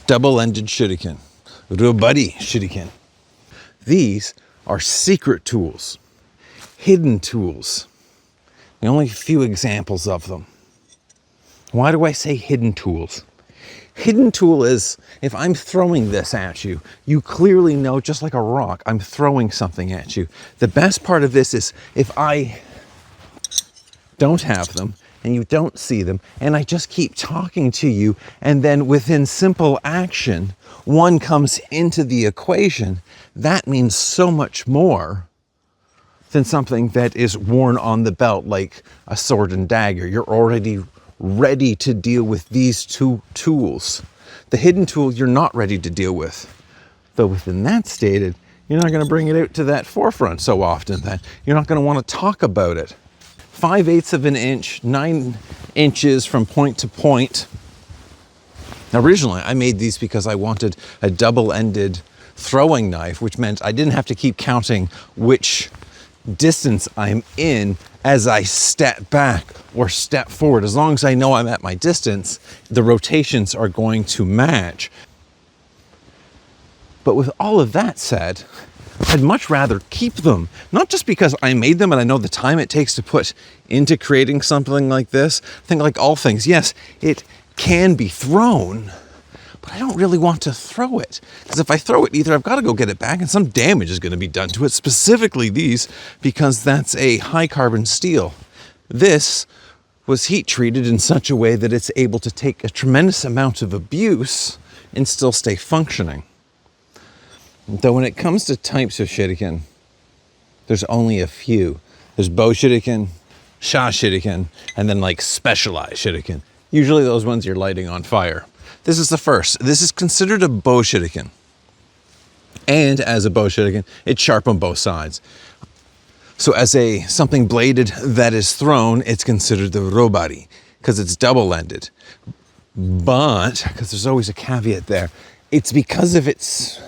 double-ended shuriken, robari shuriken. These are secret tools, hidden tools. The only few examples of them. Why do I say hidden tools? Hidden tool is, if I'm throwing this at you, you clearly know, just like a rock, I'm throwing something at you. The best part of this is if I don't have them and you don't see them and I just keep talking to you, and then within simple action, one comes into the equation, that means so much more than something that is worn on the belt like a sword and dagger. You're already ready to deal with these two tools. The hidden tool you're not ready to deal with. Though within that stated, you're not going to bring it out to that forefront so often that you're not going to want to talk about it. 5/8 of an inch, 9 inches from point to point. Originally, I made these because I wanted a double-ended throwing knife, which meant I didn't have to keep counting which distance I'm in as I step back or step forward. As long as I know I'm at my distance, the rotations are going to match. But with all of that said, I'd much rather keep them. Not just because I made them and I know the time it takes to put into creating something like this. I think like all things, yes, it can be thrown, but I don't really want to throw it. Because if I throw it, either I've got to go get it back and some damage is going to be done to it, specifically these, because that's a high carbon steel. This was heat treated in such a way that it's able to take a tremendous amount of abuse and still stay functioning. Though when it comes to types of shuriken, there's only a few. There's bow shuriken, sha shuriken, and then like specialized shuriken. Usually those ones you're lighting on fire. This is the first. This is considered a bow shuriken. And as a bow shuriken, it's sharp on both sides. So as a something bladed that is thrown, it's considered the robari because it's double-ended. But, because there's always a caveat there, it's because of its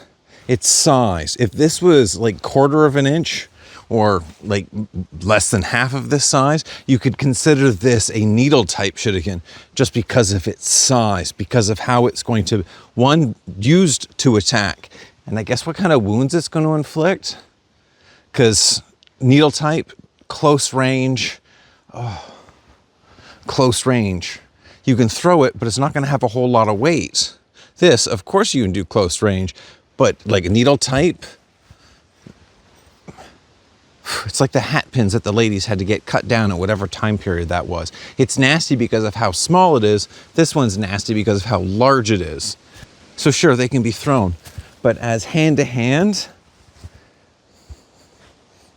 size. If this was like 1/4 of an inch or like less than half of this size, you could consider this a needle type shuriken just because of its size, because of how it's going to, one, used to attack. And I guess what kind of wounds it's going to inflict? Because needle type, close range. You can throw it, but it's not going to have a whole lot of weight. This, of course you can do close range, but like a needle type, it's like the hat pins that the ladies had to get cut down at whatever time period that was. It's nasty because of how small it is. This one's nasty because of how large it is. So sure, they can be thrown, but as hand to hand,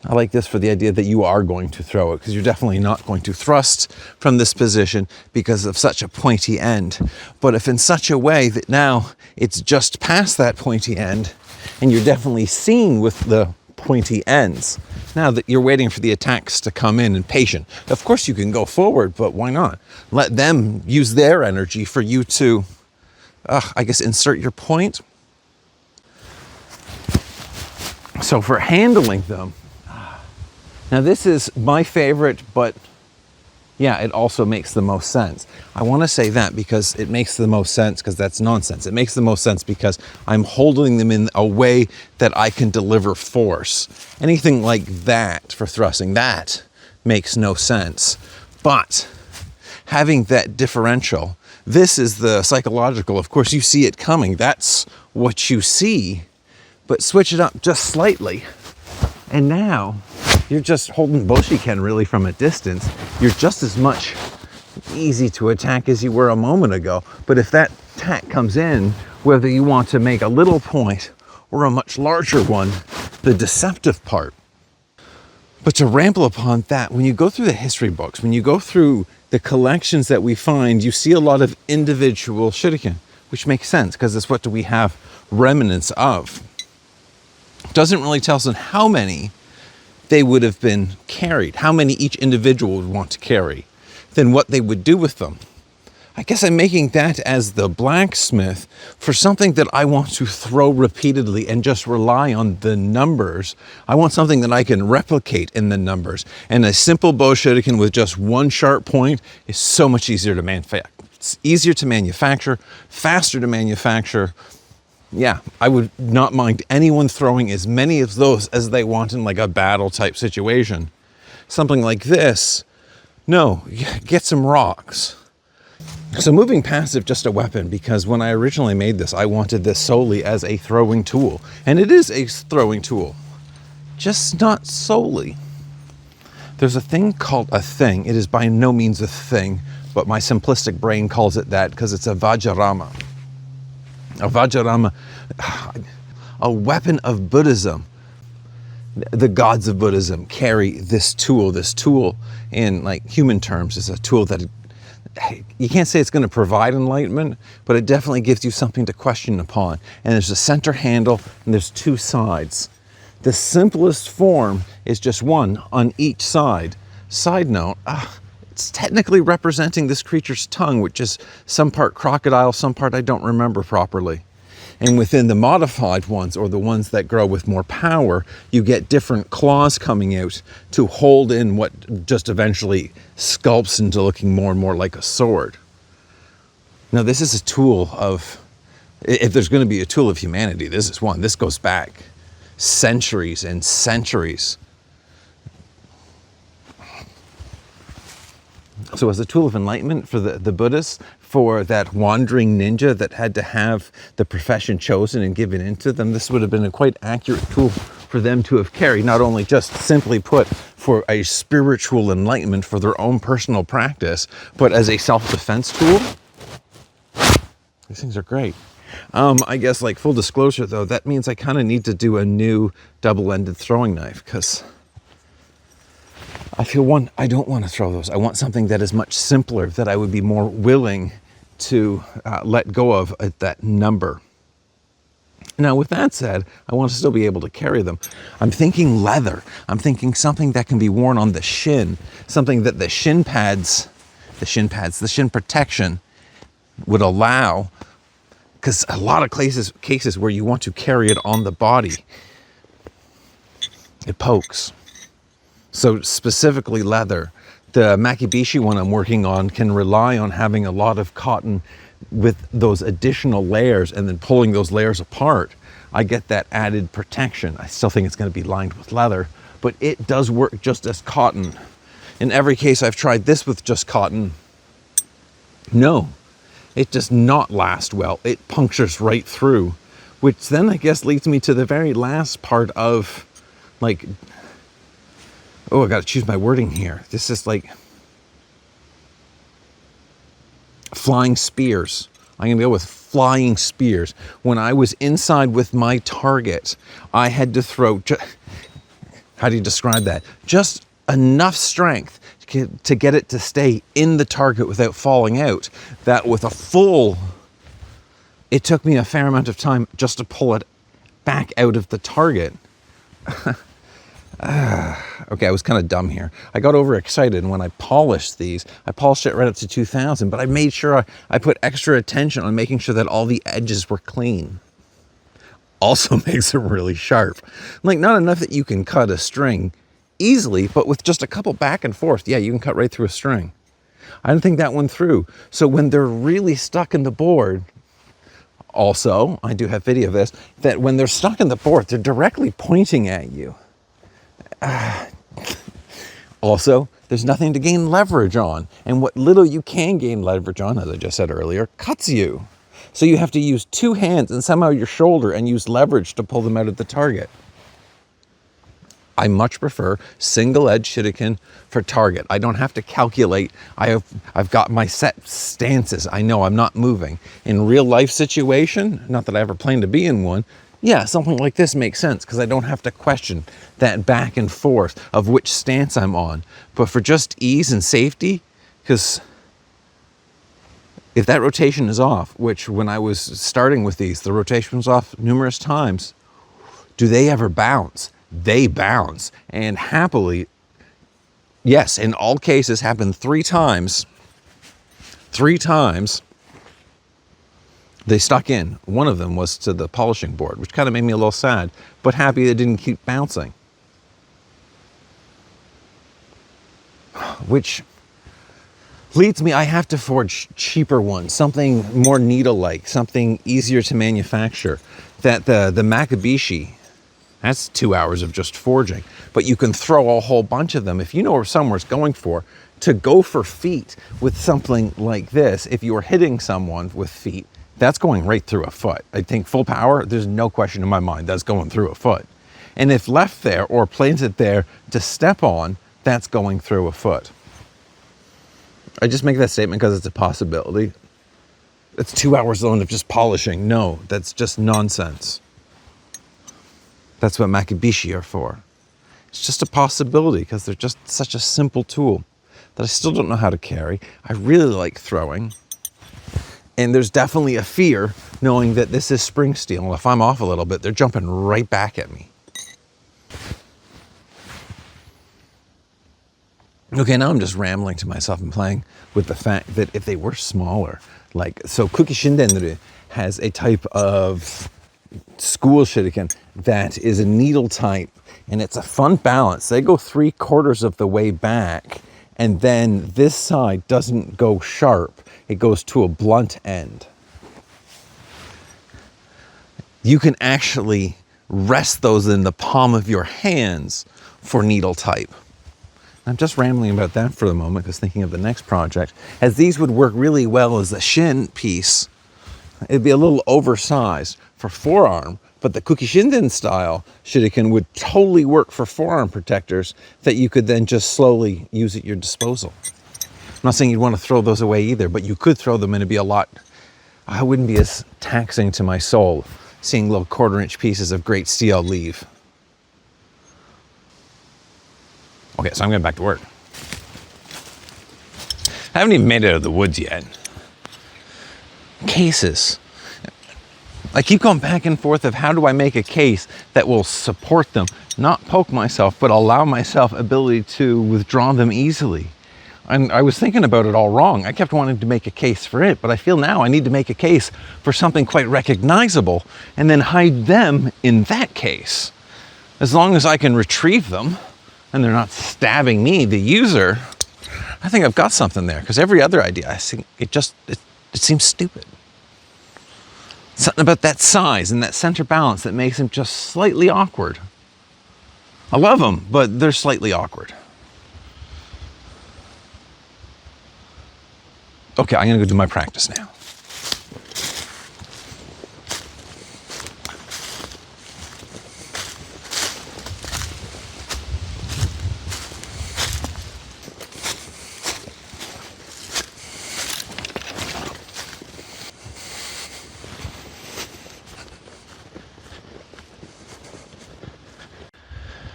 I like this for the idea that you are going to throw it, because you're definitely not going to thrust from this position because of such a pointy end. But if in such a way that now it's just past that pointy end and you're definitely seen with the pointy ends, now that you're waiting for the attacks to come in and patient. Of course you can go forward, but why not? Let them use their energy for you to, I guess, insert your point. So for handling them, now this is my favorite, but yeah, it also makes the most sense. I want to say that because it makes the most sense, because that's nonsense. It makes the most sense because I'm holding them in a way that I can deliver force. Anything like that for thrusting, that makes no sense. But having that differential, this is the psychological. Of course, you see it coming. That's what you see. But switch it up just slightly. And now you're just holding Boshiken really from a distance. You're just as much easy to attack as you were a moment ago. But if that attack comes in, whether you want to make a little point or a much larger one, the deceptive part. But to ramble upon that, when you go through the history books, when you go through the collections that we find, you see a lot of individual shuriken, which makes sense because it's what do we have remnants of. Doesn't really tell us on how many they would have been carried, how many each individual would want to carry, then what they would do with them. I guess I'm making that as the blacksmith for something that I want to throw repeatedly and just rely on the numbers. I want something that I can replicate in the numbers. And a simple bow shuriken with just one sharp point is so much easier to It's easier to manufacture, faster to manufacture. Yeah, I would not mind anyone throwing as many of those as they want in like a battle type situation. Something like this, no, get some rocks. So moving past it just a weapon, because when I originally made this, I wanted this solely as a throwing tool. And it is a throwing tool, just not solely. There's a thing called a thing. It is by no means a thing, but my simplistic brain calls it that because it's a Vajrayana. A Vajrayana, a weapon of Buddhism. The gods of Buddhism carry this tool. This tool, in like human terms, is a tool that you can't say it's going to provide enlightenment, but it definitely gives you something to question upon. And there's a center handle and there's two sides. The simplest form is just one on each side. Side note, it's technically representing this creature's tongue, which is some part crocodile, some part I don't remember properly. And within the modified ones, or the ones that grow with more power, you get different claws coming out to hold in what just eventually sculpts into looking more and more like a sword. Now, this is a tool of, if there's going to be a tool of humanity, this is one. This goes back centuries and centuries. So as a tool of enlightenment for the Buddhists, for that wandering ninja that had to have the profession chosen and given into them, this would have been a quite accurate tool for them to have carried, not only just simply put for a spiritual enlightenment for their own personal practice, but as a self-defense tool. These things are great. I guess, like, full disclosure though, that means I kind of need to do a new double-ended throwing knife, because I feel, I don't want to throw those. I want something that is much simpler, that I would be more willing to let go of at that number. Now, with that said, I want to still be able to carry them. I'm thinking leather. I'm thinking something that can be worn on the shin, something that the shin protection would allow, because a lot of cases where you want to carry it on the body, it pokes. So specifically leather. The Makibishi one I'm working on can rely on having a lot of cotton with those additional layers and then pulling those layers apart. I get that added protection. I still think it's going to be lined with leather, but it does work just as cotton. In every case I've tried this with just cotton, no, it does not last well. It punctures right through, which then I guess leads me to the very last part of, like, oh, I got to choose my wording here. This is like flying spears. I'm going to go with flying spears. When I was inside with my target, I had to throw, how do you describe that? Just enough strength to get it to stay in the target without falling out. That with a full, it took me a fair amount of time just to pull it back out of the target. Okay, I was kind of dumb here. I got overexcited, and when I polished these, I polished it right up to 2000, but I made sure I put extra attention on making sure that all the edges were clean. Also makes it really sharp. Like, not enough that you can cut a string easily, but with just a couple back and forth, yeah, you can cut right through a string. I didn't think that one through. So when they're really stuck in the board, also, I do have video of this, that when they're stuck in the board, they're directly pointing at you. Also, there's nothing to gain leverage on, and what little you can gain leverage on, as I just said earlier, cuts you. So you have to use two hands and somehow your shoulder and use leverage to pull them out of the target. I much prefer single edge shuriken for target. I don't have to calculate. I've got my set stances. I know I'm not moving. In real life situation, not that I ever plan to be in one, yeah, something like this makes sense because I don't have to question that back and forth of which stance I'm on. But for just ease and safety, because if that rotation is off, which when I was starting with these, the rotation was off numerous times, do they ever bounce? They bounce. And happily, yes, in all cases, happened 3 times. 3 times. They stuck in. One of them was to the polishing board, which kind of made me a little sad, but happy they didn't keep bouncing. Which, leads me, I have to forge cheaper ones, something more needle-like, something easier to manufacture. That the Makibishi, that's 2 hours of just forging, but you can throw a whole bunch of them. If you know where someone's going for, to go for feet with something like this, if you're hitting someone with feet, that's going right through a foot. I think full power, there's no question in my mind, that's going through a foot. And if left there or planted there to step on, that's going through a foot. I just make that statement because it's a possibility. It's 2 hours alone of just polishing. No, that's just nonsense. That's what Makibishi are for. It's just a possibility because they're just such a simple tool that I still don't know how to carry. I really like throwing. And there's definitely a fear knowing that this is spring steel. And if I'm off a little bit, they're jumping right back at me. Okay, now I'm just rambling to myself and playing with the fact that if they were smaller, so Kuki Shindenru has a type of school shuriken that is a needle type, and it's a fun balance. They go 3/4 of the way back, and then this side doesn't go sharp. It goes to a blunt end. You can actually rest those in the palm of your hands for needle type. I'm just rambling about that for the moment because thinking of the next project, as these would work really well as a shin piece. It'd be a little oversized for forearm, but the Kuki Shinden style shuriken would totally work for forearm protectors that you could then just slowly use at your disposal. I'm not saying you'd want to throw those away either, but you could throw them and it'd be a lot, I wouldn't be as taxing to my soul seeing little 1/4-inch pieces of great steel leave. Okay, so I'm getting back to work. I haven't even made it out of the woods yet. Cases. I keep going back and forth of how do I make a case that will support them, not poke myself, but allow myself ability to withdraw them easily. And I was thinking about it all wrong. I kept wanting to make a case for it, but I feel now I need to make a case for something quite recognizable and then hide them in that case. As long as I can retrieve them and they're not stabbing me, the user, I think I've got something there. Because every other idea, I think it seems stupid. Something about that size and that center balance that makes them just slightly awkward. I love them, but they're slightly awkward. Okay, I'm gonna go do my practice now.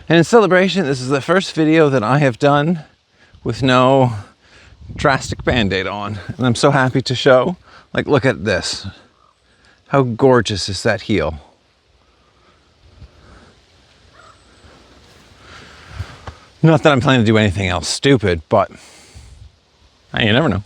And in celebration, this is the first video that I have done with no drastic Band-Aid on. And I'm so happy to show. Like, look at this. How gorgeous is that heel? Not that I'm planning to do anything else stupid, but you never know.